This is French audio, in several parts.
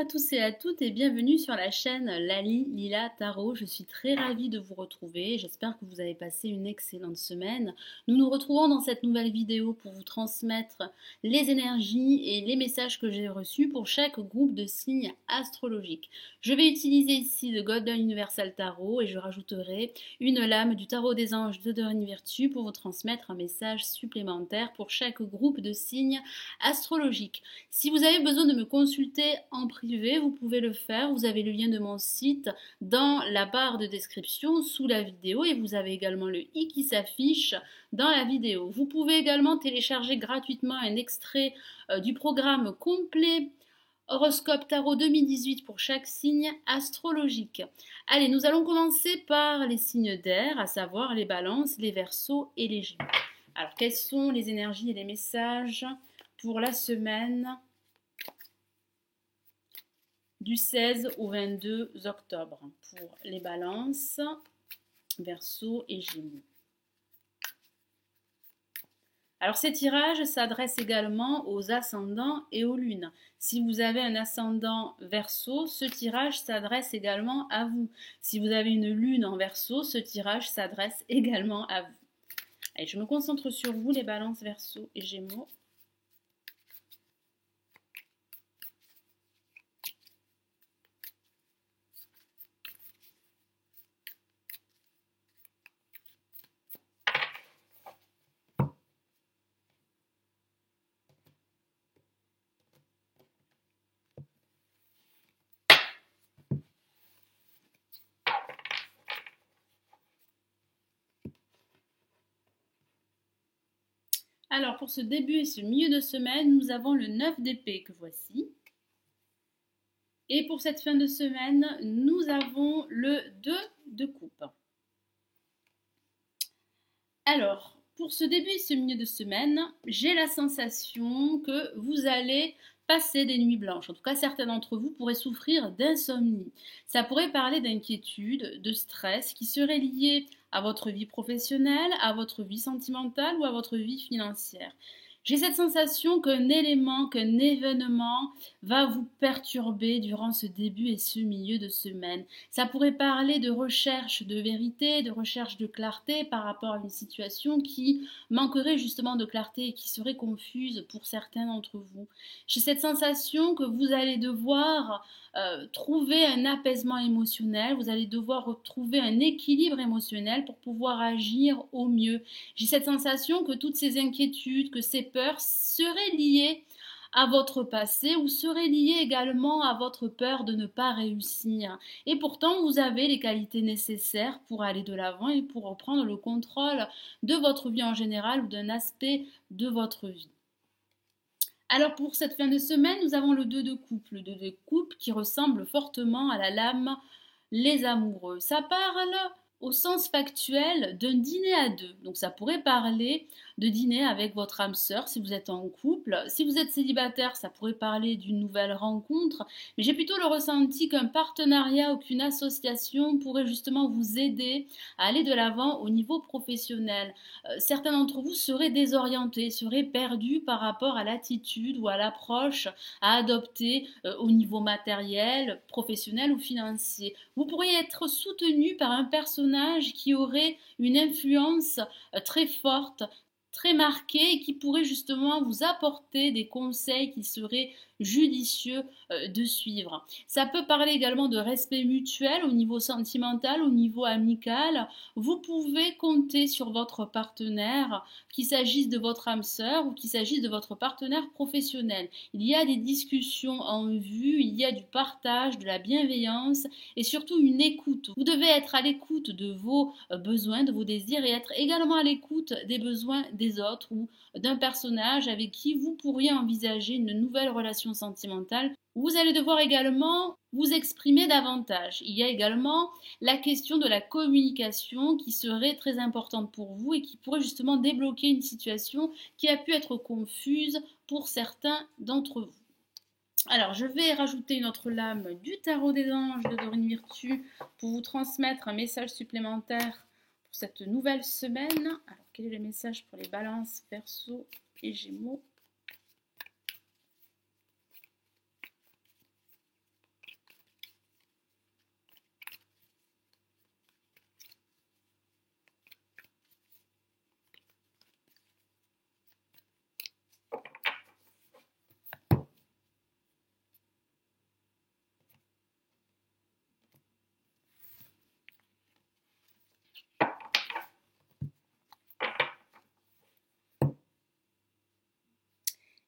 à tous et à toutes et bienvenue sur la chaîne Lali Lila Tarot. Je suis très ravie de vous retrouver. J'espère que vous avez passé une excellente semaine. Nous nous retrouvons dans cette nouvelle vidéo pour vous transmettre les énergies et les messages que j'ai reçus pour chaque groupe de signes astrologiques. Je vais utiliser ici le Golden Universal Tarot et je rajouterai une lame du Tarot des Anges de Dorine Virtue pour vous transmettre un message supplémentaire pour chaque groupe de signes astrologiques. Si vous avez besoin de me consulter en privé, vous pouvez le faire. Vous avez le lien de mon site dans la barre de description sous la vidéo et vous avez également le i qui s'affiche dans la vidéo. Vous pouvez également télécharger gratuitement un extrait du programme complet Horoscope Tarot 2018 pour chaque signe astrologique. Allez, nous allons commencer par les signes d'air, à savoir les balances, les verseaux et les gémeaux. Alors, quelles sont les énergies et les messages pour la semaine du 16 au 22 octobre pour les balances, verseaux et gémeaux? Alors ces tirages s'adressent également aux ascendants et aux lunes. Si vous avez un ascendant verseau, ce tirage s'adresse également à vous. Si vous avez une lune en verseau, ce tirage s'adresse également à vous. Allez, je me concentre sur vous, les balances, verseau et gémeaux. Alors, pour ce début et ce milieu de semaine, nous avons le 9 d'épée que voici. Et pour cette fin de semaine, nous avons le 2 de coupe. Alors, pour ce début et ce milieu de semaine, j'ai la sensation que vous allez passer des nuits blanches. En tout cas, certains d'entre vous pourraient souffrir d'insomnie. Ça pourrait parler d'inquiétude, de stress qui serait lié à votre vie professionnelle, à votre vie sentimentale ou à votre vie financière. J'ai cette sensation qu'un élément, qu'un événement va vous perturber durant ce début et ce milieu de semaine. Ça pourrait parler de recherche de vérité, de recherche de clarté par rapport à une situation qui manquerait justement de clarté et qui serait confuse pour certains d'entre vous. J'ai cette sensation que vous allez devoir trouver un apaisement émotionnel, vous allez devoir retrouver un équilibre émotionnel pour pouvoir agir au mieux. J'ai cette sensation que toutes ces inquiétudes, que ces peurs seraient liées à votre passé ou seraient liées également à votre peur de ne pas réussir. Et pourtant, vous avez les qualités nécessaires pour aller de l'avant et pour reprendre le contrôle de votre vie en général ou d'un aspect de votre vie. Alors pour cette fin de semaine, nous avons le 2 de coupe, le 2 de coupe qui ressemble fortement à la lame les amoureux. Ça parle au sens factuel d'un dîner à deux. Donc ça pourrait parler de dîner avec votre âme sœur si vous êtes en couple. Si vous êtes célibataire, ça pourrait parler d'une nouvelle rencontre. Mais j'ai plutôt le ressenti qu'un partenariat ou qu'une association pourrait justement vous aider à aller de l'avant au niveau professionnel. Certains d'entre vous seraient désorientés, seraient perdus par rapport à l'attitude ou à l'approche à adopter au niveau matériel, professionnel ou financier. Vous pourriez être soutenu par un personnage qui aurait une influence très forte, très marquée et qui pourrait justement vous apporter des conseils qui seraient judicieux de suivre. Ça peut parler également de respect mutuel au niveau sentimental, au niveau amical. Vous pouvez compter sur votre partenaire, qu'il s'agisse de votre âme sœur ou qu'il s'agisse de votre partenaire professionnel. Il y a des discussions en vue, il y a du partage, de la bienveillance et surtout une écoute. Vous devez être à l'écoute de vos besoins, de vos désirs et être également à l'écoute des besoins des autres ou d'un personnage avec qui vous pourriez envisager une nouvelle relation sentimentale. Vous allez devoir également vous exprimer davantage. Il y a également la question de la communication qui serait très importante pour vous et qui pourrait justement débloquer une situation qui a pu être confuse pour certains d'entre vous. Alors, je vais rajouter une autre lame du Tarot des Anges de Dorine Virtue pour vous transmettre un message supplémentaire pour cette nouvelle semaine. Alors, quel est le message pour les balances, verseaux et gémeaux?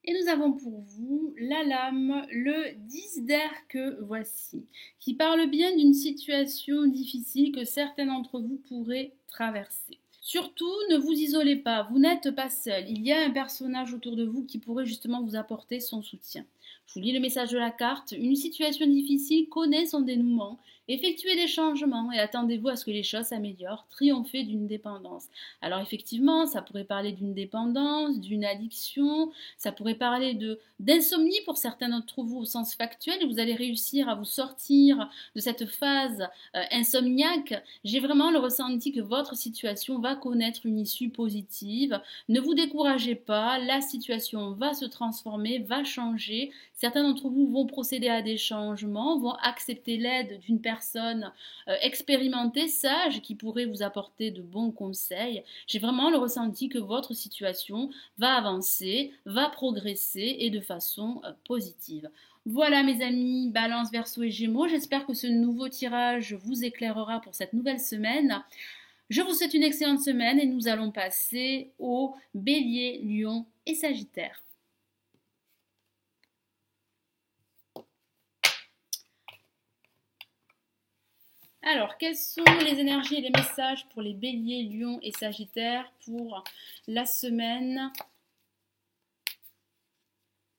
Et nous avons pour vous la lame, le 10 d'air que voici, qui parle bien d'une situation difficile que certains d'entre vous pourraient traverser. Surtout, ne vous isolez pas, vous n'êtes pas seul. Il y a un personnage autour de vous qui pourrait justement vous apporter son soutien. Je vous lis le message de la carte. Une situation difficile connaît son dénouement. Effectuez des changements et attendez-vous à ce que les choses s'améliorent. Triomphez d'une dépendance. Alors effectivement, ça pourrait parler d'une dépendance, d'une addiction, ça pourrait parler d'insomnie pour certains d'entre vous au sens factuel, et vous allez réussir à vous sortir de cette phase insomniaque. J'ai vraiment le ressenti que votre situation va connaître une issue positive. Ne vous découragez pas, la situation va se transformer, va changer. Certains d'entre vous vont procéder à des changements, vont accepter l'aide d'une personne expérimentée, sage, qui pourrait vous apporter de bons conseils. J'ai vraiment le ressenti que votre situation va avancer, va progresser et de façon positive. Voilà mes amis, Balance, Verseau et Gémeaux, j'espère que ce nouveau tirage vous éclairera pour cette nouvelle semaine. Je vous souhaite une excellente semaine et nous allons passer au Bélier, Lion et Sagittaire. Alors, quelles sont les énergies et les messages pour les Béliers, Lions et Sagittaires pour la semaine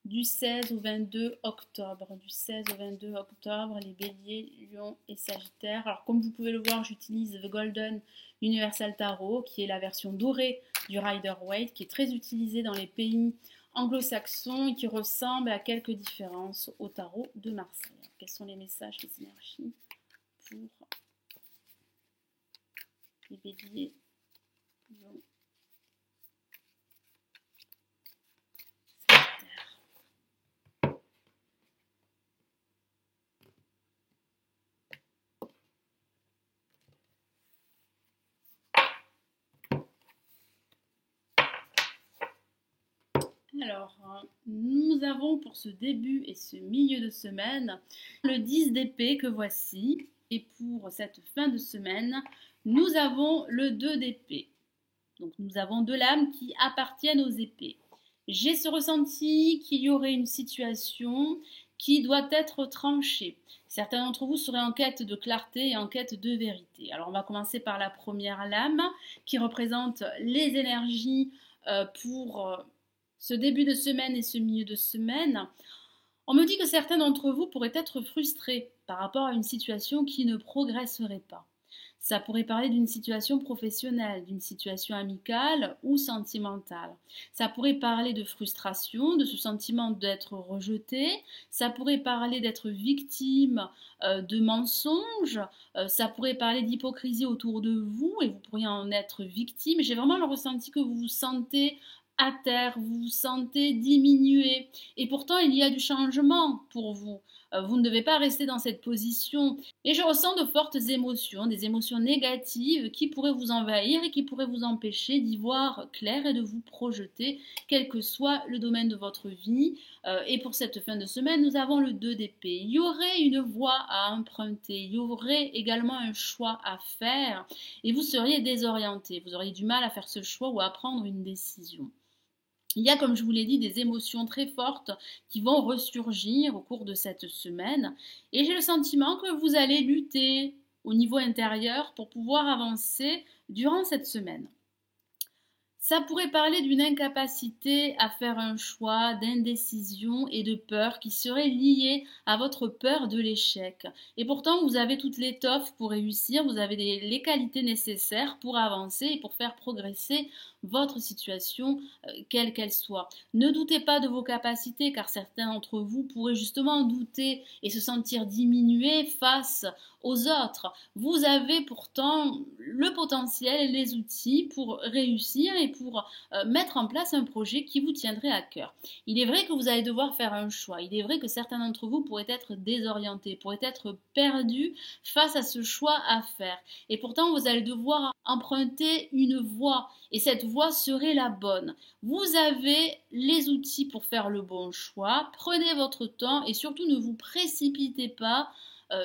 du 16 au 22 octobre? Du 16 au 22 octobre, les Béliers, Lions et Sagittaires. Alors, comme vous pouvez le voir, j'utilise The Golden Universal Tarot, qui est la version dorée du Rider-Waite, qui est très utilisée dans les pays anglo-saxons et qui ressemble à quelques différences au tarot de Marseille. Alors, quels sont les messages, les énergies pour les Béliers, Lions, Sagittaires? Alors, nous avons pour ce début et ce milieu de semaine le 10 d'épée que voici. Et pour cette fin de semaine, nous avons le 2 d'épée. Donc nous avons deux lames qui appartiennent aux épées. J'ai ce ressenti qu'il y aurait une situation qui doit être tranchée. Certains d'entre vous seraient en quête de clarté et en quête de vérité. Alors on va commencer par la première lame qui représente les énergies pour ce début de semaine et ce milieu de semaine. On me dit que certains d'entre vous pourraient être frustrés par rapport à une situation qui ne progresserait pas. Ça pourrait parler d'une situation professionnelle, d'une situation amicale ou sentimentale. Ça pourrait parler de frustration, de ce sentiment d'être rejeté. Ça pourrait parler d'être victime de mensonges. Ça pourrait parler d'hypocrisie autour de vous et vous pourriez en être victime. J'ai vraiment le ressenti que vous vous sentez à terre, vous vous sentez diminué. Et pourtant, il y a du changement pour vous. Vous ne devez pas rester dans cette position. Et je ressens de fortes émotions, des émotions négatives qui pourraient vous envahir et qui pourraient vous empêcher d'y voir clair et de vous projeter, quel que soit le domaine de votre vie. Et pour cette fin de semaine, nous avons le 2 d'épée. Il y aurait une voie à emprunter, il y aurait également un choix à faire et vous seriez désorienté. Vous auriez du mal à faire ce choix ou à prendre une décision. Il y a, comme je vous l'ai dit, des émotions très fortes qui vont ressurgir au cours de cette semaine. Et j'ai le sentiment que vous allez lutter au niveau intérieur pour pouvoir avancer durant cette semaine. Ça pourrait parler d'une incapacité à faire un choix, d'indécision et de peur qui serait liée à votre peur de l'échec. Et pourtant, vous avez toute l'étoffe pour réussir, vous avez les qualités nécessaires pour avancer et pour faire progresser votre situation, quelle qu'elle soit. Ne doutez pas de vos capacités, car certains d'entre vous pourraient justement douter et se sentir diminués face aux autres. Vous avez pourtant le potentiel et les outils pour réussir et pour mettre en place un projet qui vous tiendrait à cœur. Il est vrai que vous allez devoir faire un choix. Il est vrai que certains d'entre vous pourraient être désorientés, pourraient être perdus face à ce choix à faire. Et pourtant, vous allez devoir emprunter une voie. Et cette voie serait la bonne. Vous avez les outils pour faire le bon choix. Prenez votre temps et surtout ne vous précipitez pas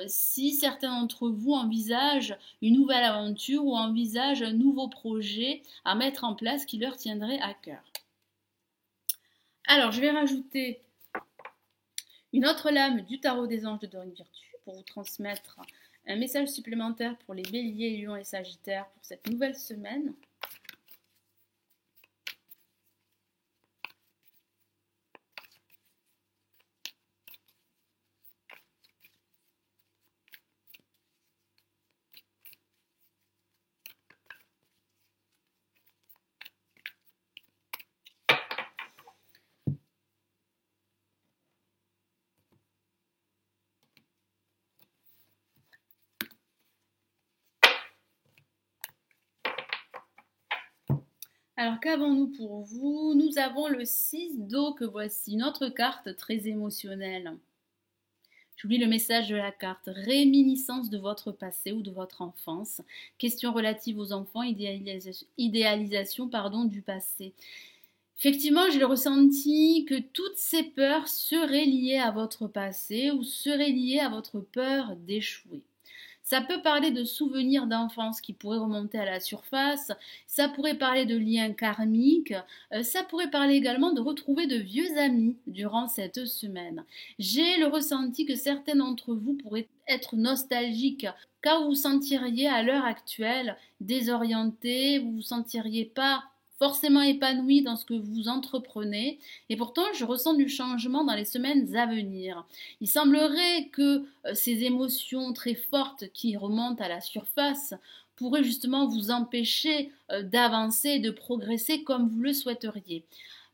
si certains d'entre vous envisagent une nouvelle aventure ou envisagent un nouveau projet à mettre en place qui leur tiendrait à cœur. Alors, je vais rajouter une autre lame du tarot des anges de Dorine Virtue pour vous transmettre un message supplémentaire pour les béliers, lions et sagittaires pour cette nouvelle semaine. Alors qu'avons-nous pour vous? Nous avons le 6 d'eau que voici, une autre carte très émotionnelle. J'oublie le message de la carte. Réminiscence de votre passé ou de votre enfance. Question relative aux enfants, idéalisation du passé. Effectivement, j'ai le ressenti que toutes ces peurs seraient liées à votre passé ou seraient liées à votre peur d'échouer. Ça peut parler de souvenirs d'enfance qui pourraient remonter à la surface, ça pourrait parler de liens karmiques, ça pourrait parler également de retrouver de vieux amis durant cette semaine. J'ai le ressenti que certains d'entre vous pourraient être nostalgiques car vous vous sentiriez à l'heure actuelle désorienté, vous vous sentiriez pas forcément épanoui dans ce que vous entreprenez et pourtant je ressens du changement dans les semaines à venir. Il semblerait que ces émotions très fortes qui remontent à la surface pourraient justement vous empêcher d'avancer, de progresser comme vous le souhaiteriez.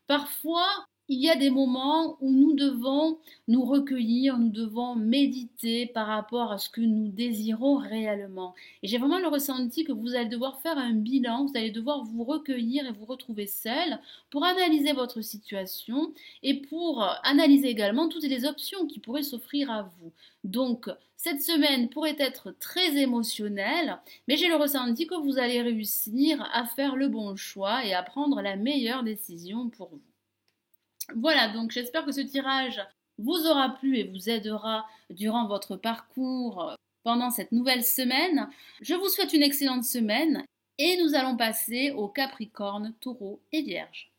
Parfois, il y a des moments où nous devons nous recueillir, nous devons méditer par rapport à ce que nous désirons réellement. Et j'ai vraiment le ressenti que vous allez devoir faire un bilan, vous allez devoir vous recueillir et vous retrouver seul pour analyser votre situation et pour analyser également toutes les options qui pourraient s'offrir à vous. Donc, cette semaine pourrait être très émotionnelle, mais j'ai le ressenti que vous allez réussir à faire le bon choix et à prendre la meilleure décision pour vous. Voilà, donc j'espère que ce tirage vous aura plu et vous aidera durant votre parcours pendant cette nouvelle semaine. Je vous souhaite une excellente semaine et nous allons passer aux Capricorne, Taureau et Vierge.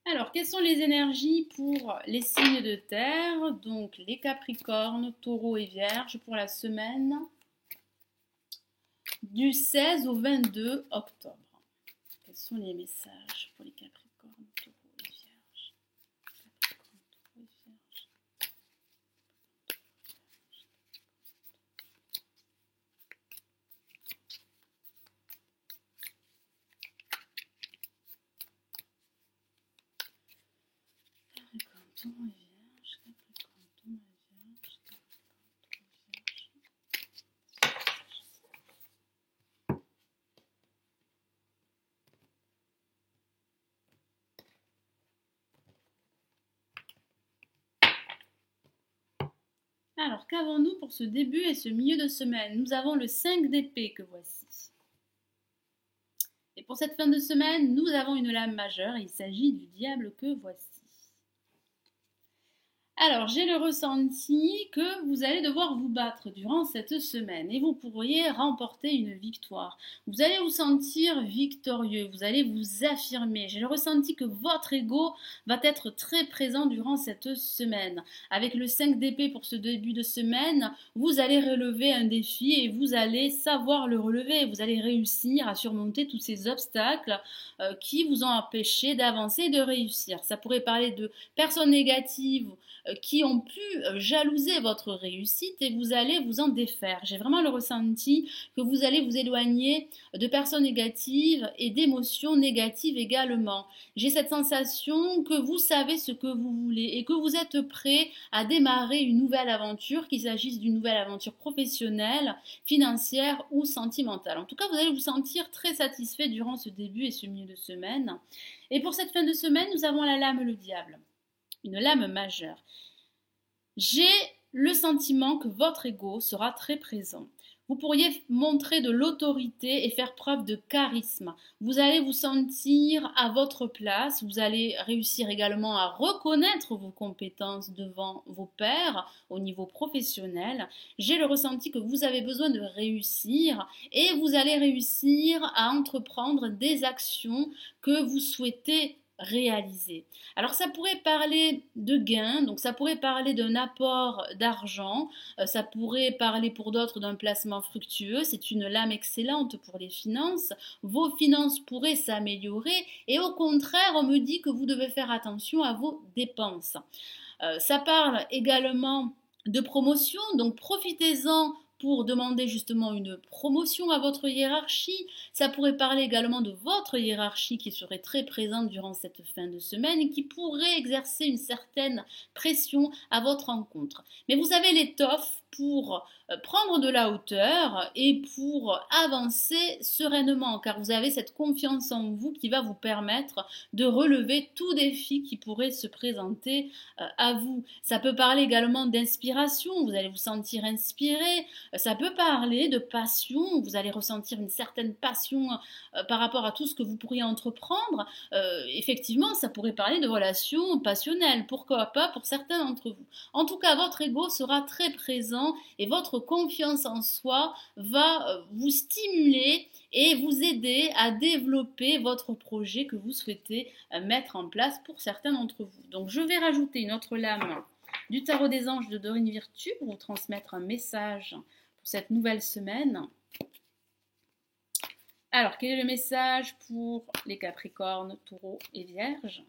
Alors, quelles sont les énergies pour les signes de terre? Donc, les Capricornes, Taureau et Vierge pour la semaine du 16 au 22 octobre. Quels sont les messages pour les Capricornes, Taureau et Vierge? Capricorne, Taureau et Vierge. Capricorne, Taureau et Vierge. Capricorne, Taureau et Vierge. Alors, qu'avons-nous pour ce début et ce milieu de semaine? Nous avons le 5 d'épée que voici. Et pour cette fin de semaine, nous avons une lame majeure et il s'agit du diable que voici. Alors, j'ai le ressenti que vous allez devoir vous battre durant cette semaine et vous pourriez remporter une victoire. Vous allez vous sentir victorieux, vous allez vous affirmer. J'ai le ressenti que votre ego va être très présent durant cette semaine. Avec le 5 d'épée pour ce début de semaine, vous allez relever un défi et vous allez savoir le relever. Vous allez réussir à surmonter tous ces obstacles qui vous ont empêché d'avancer et de réussir. Ça pourrait parler de personnes négatives qui ont pu jalouser votre réussite et vous allez vous en défaire. J'ai vraiment le ressenti que vous allez vous éloigner de personnes négatives et d'émotions négatives également. J'ai cette sensation que vous savez ce que vous voulez et que vous êtes prêt à démarrer une nouvelle aventure, qu'il s'agisse d'une nouvelle aventure professionnelle, financière ou sentimentale. En tout cas, vous allez vous sentir très satisfait durant ce début et ce milieu de semaine. Et pour cette fin de semaine, nous avons la lame le diable, une lame majeure. J'ai le sentiment que votre ego sera très présent. Vous pourriez montrer de l'autorité et faire preuve de charisme. Vous allez vous sentir à votre place. Vous allez réussir également à reconnaître vos compétences devant vos pairs au niveau professionnel. J'ai le ressenti que vous avez besoin de réussir et vous allez réussir à entreprendre des actions que vous souhaitez réaliser. Alors ça pourrait parler de gains, donc ça pourrait parler d'un apport d'argent, ça pourrait parler pour d'autres d'un placement fructueux, c'est une lame excellente pour les finances, vos finances pourraient s'améliorer et au contraire on me dit que vous devez faire attention à vos dépenses. Ça parle également de promotion, donc profitez-en pour demander justement une promotion à votre hiérarchie. Ça pourrait parler également de votre hiérarchie qui serait très présente durant cette fin de semaine et qui pourrait exercer une certaine pression à votre encontre. Mais vous avez l'étoffe pour prendre de la hauteur et pour avancer sereinement car vous avez cette confiance en vous qui va vous permettre de relever tout défi qui pourrait se présenter à vous. Ça peut parler également d'inspiration, vous allez vous sentir inspiré. Ça peut parler de passion, vous allez ressentir une certaine passion par rapport à tout ce que vous pourriez entreprendre. Effectivement, ça pourrait parler de relations passionnelles, pourquoi pas pour certains d'entre vous. En tout cas, votre ego sera très présent et votre confiance en soi va vous stimuler et vous aider à développer votre projet que vous souhaitez mettre en place pour certains d'entre vous. Donc je vais rajouter une autre lame du tarot des anges de Dorine Virtue pour vous transmettre un message pour cette nouvelle semaine. Alors, quel est le message pour les Capricornes, Taureaux et Vierges ?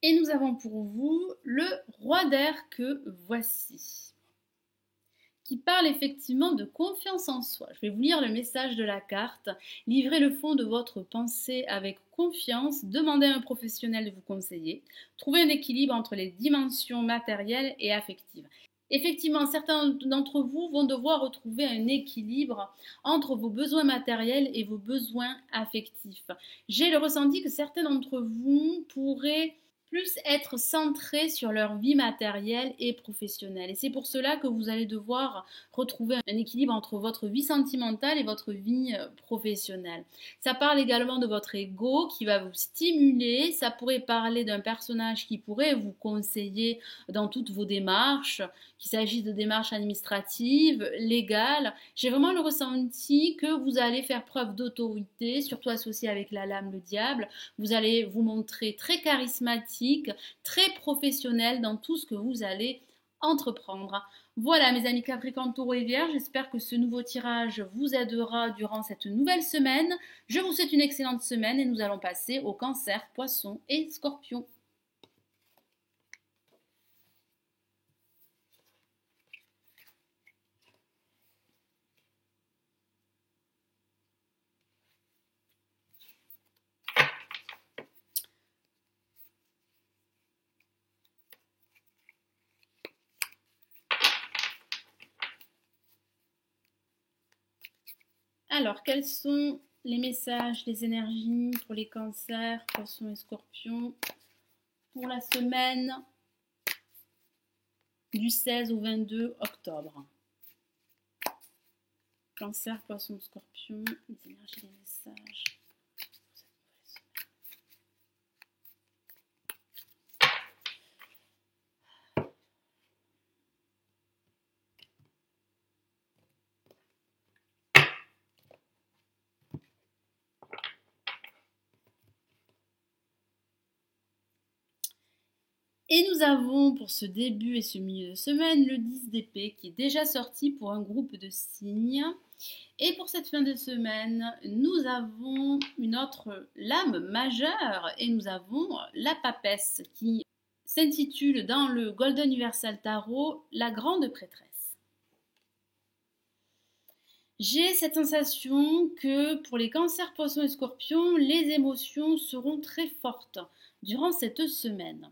Et nous avons pour vous le roi d'air que voici, qui parle effectivement de confiance en soi. Je vais vous lire le message de la carte. Livrez le fond de votre pensée avec confiance, demandez à un professionnel de vous conseiller, trouvez un équilibre entre les dimensions matérielles et affectives. Effectivement, certains d'entre vous vont devoir retrouver un équilibre entre vos besoins matériels et vos besoins affectifs. J'ai le ressenti que certains d'entre vous pourraient plus être centrés sur leur vie matérielle et professionnelle. Et c'est pour cela que vous allez devoir retrouver un équilibre entre votre vie sentimentale et votre vie professionnelle. Ça parle également de votre ego qui va vous stimuler. Ça pourrait parler d'un personnage qui pourrait vous conseiller dans toutes vos démarches, qu'il s'agisse de démarches administratives, légales. J'ai vraiment le ressenti que vous allez faire preuve d'autorité, surtout associée avec la lame, le diable. Vous allez vous montrer très charismatique, très professionnel dans tout ce que vous allez entreprendre. Voilà mes amis Capricorne, Taureau et Vierge, j'espère que ce nouveau tirage vous aidera durant cette nouvelle semaine. Je vous souhaite une excellente semaine et nous allons passer au Cancer, Poisson et Scorpion. Alors, quels sont les messages, les énergies pour les cancers, poissons et scorpions pour la semaine du 16 au 22 octobre? Cancer, poisson, scorpion, les énergies, les messages. Et nous avons pour ce début et ce milieu de semaine le 10 d'épée qui est déjà sorti pour un groupe de signes. Et pour cette fin de semaine, nous avons une autre lame majeure et nous avons la papesse qui s'intitule dans le Golden Universal Tarot la grande prêtresse. J'ai cette sensation que pour les cancers, poissons et scorpions, les émotions seront très fortes durant cette semaine.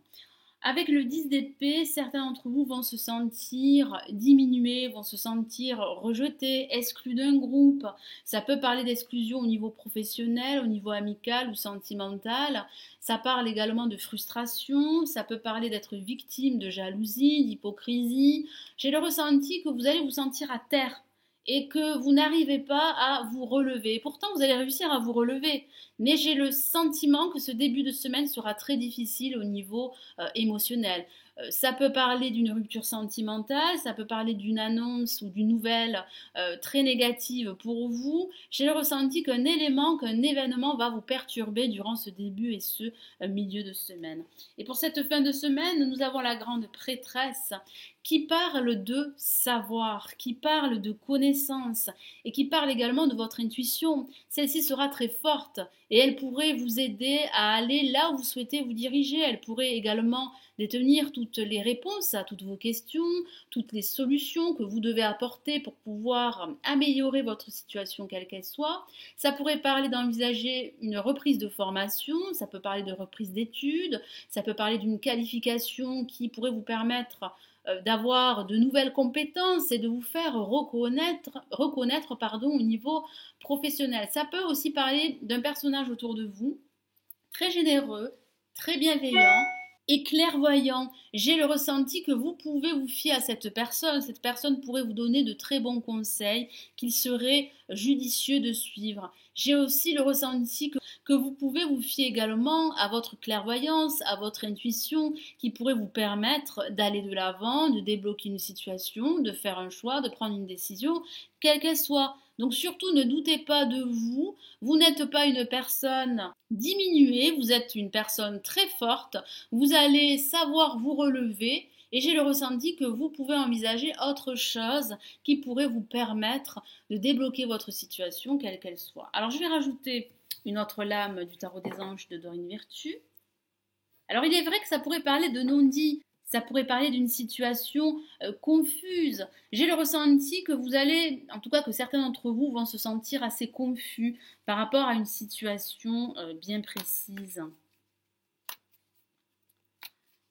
Avec le 10 d'épée, certains d'entre vous vont se sentir diminués, vont se sentir rejetés, exclus d'un groupe. Ça peut parler d'exclusion au niveau professionnel, au niveau amical ou sentimental. Ça parle également de frustration, ça peut parler d'être victime de jalousie, d'hypocrisie. J'ai le ressenti que vous allez vous sentir à terre et que vous n'arrivez pas à vous relever. Pourtant, vous allez réussir à vous relever. Mais j'ai le sentiment que ce début de semaine sera très difficile au niveau émotionnel. Ça peut parler d'une rupture sentimentale, ça peut parler d'une annonce ou d'une nouvelle très négative pour vous. J'ai le ressenti qu'un élément, qu'un événement va vous perturber durant ce début et ce milieu de semaine. Et pour cette fin de semaine, nous avons la grande prêtresse qui parle de savoir, qui parle de connaissance et qui parle également de votre intuition. Celle-ci sera très forte et elle pourrait vous aider à aller là où vous souhaitez vous diriger. Elle pourrait également détenir toutes les réponses à toutes vos questions, toutes les solutions que vous devez apporter pour pouvoir améliorer votre situation quelle qu'elle soit. Ça pourrait parler d'envisager une reprise de formation, ça peut parler de reprise d'études, ça peut parler d'une qualification qui pourrait vous permettre d'avoir de nouvelles compétences et de vous faire reconnaître au niveau professionnel. Ça peut aussi parler d'un personnage autour de vous, très généreux, très bienveillant et clairvoyant. J'ai le ressenti que vous pouvez vous fier à cette personne. Cette personne pourrait vous donner de très bons conseils qu'il serait judicieux de suivre. J'ai aussi le ressenti que vous pouvez vous fier également à votre clairvoyance, à votre intuition, qui pourrait vous permettre d'aller de l'avant, de débloquer une situation, de faire un choix, de prendre une décision, quelle qu'elle soit. Donc surtout ne doutez pas de vous, vous n'êtes pas une personne diminuée, vous êtes une personne très forte, vous allez savoir vous relever et j'ai le ressenti que vous pouvez envisager autre chose qui pourrait vous permettre de débloquer votre situation quelle qu'elle soit. Alors je vais rajouter une autre lame du tarot des anges de Dorine Virtue. Alors il est vrai que ça pourrait parler de non-dit, ça pourrait parler d'une situation confuse. J'ai le ressenti que vous allez, en tout cas que certains d'entre vous vont se sentir assez confus par rapport à une situation bien précise.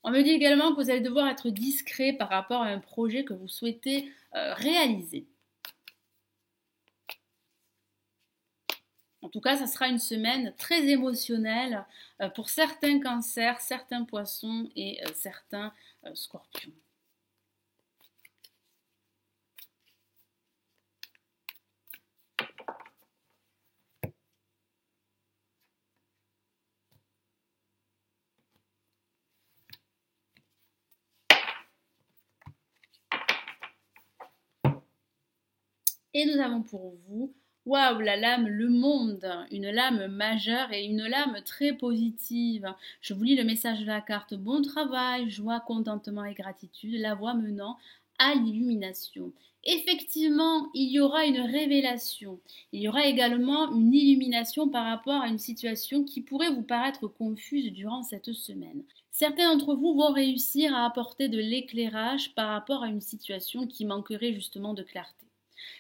On me dit également que vous allez devoir être discret par rapport à un projet que vous souhaitez réaliser. En tout cas, ça sera une semaine très émotionnelle pour certains cancers, certains poissons et certains scorpions. Et nous avons pour vous, waouh, la lame Le Monde, une lame majeure et une lame très positive. Je vous lis le message de la carte. Bon travail, joie, contentement et gratitude, la voie menant à l'illumination. Effectivement, il y aura une révélation. Il y aura également une illumination par rapport à une situation qui pourrait vous paraître confuse durant cette semaine. Certains d'entre vous vont réussir à apporter de l'éclairage par rapport à une situation qui manquerait justement de clarté.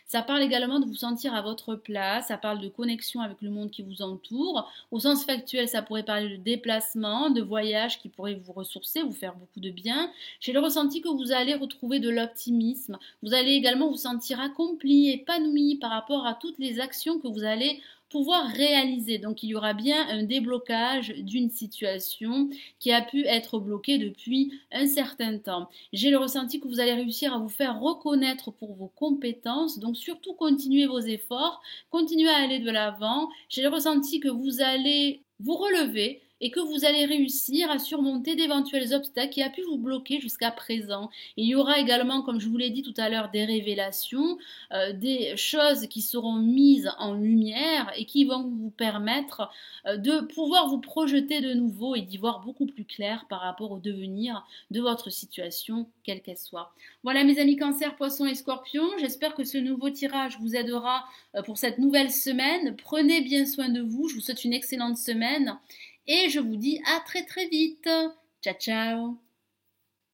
Ça parle également de vous sentir à votre place, ça parle de connexion avec le monde qui vous entoure. Au sens factuel, ça pourrait parler de déplacement, de voyage qui pourrait vous ressourcer, vous faire beaucoup de bien. J'ai le ressenti que vous allez retrouver de l'optimisme. Vous allez également vous sentir accompli, épanoui par rapport à toutes les actions que vous allez pouvoir réaliser. Donc il y aura bien un déblocage d'une situation qui a pu être bloquée depuis un certain temps. J'ai le ressenti que vous allez réussir à vous faire reconnaître pour vos compétences. Donc surtout continuez vos efforts, continuez à aller de l'avant. J'ai le ressenti que vous allez vous relever. et que vous allez réussir à surmonter d'éventuels obstacles qui a pu vous bloquer jusqu'à présent. Il y aura également, comme je vous l'ai dit tout à l'heure, des révélations, des choses qui seront mises en lumière et qui vont vous permettre de pouvoir vous projeter de nouveau et d'y voir beaucoup plus clair par rapport au devenir de votre situation, quelle qu'elle soit. Voilà mes amis Cancer, Poissons et Scorpions, j'espère que ce nouveau tirage vous aidera pour cette nouvelle semaine. Prenez bien soin de vous, je vous souhaite une excellente semaine et je vous dis à très très vite. Ciao ciao.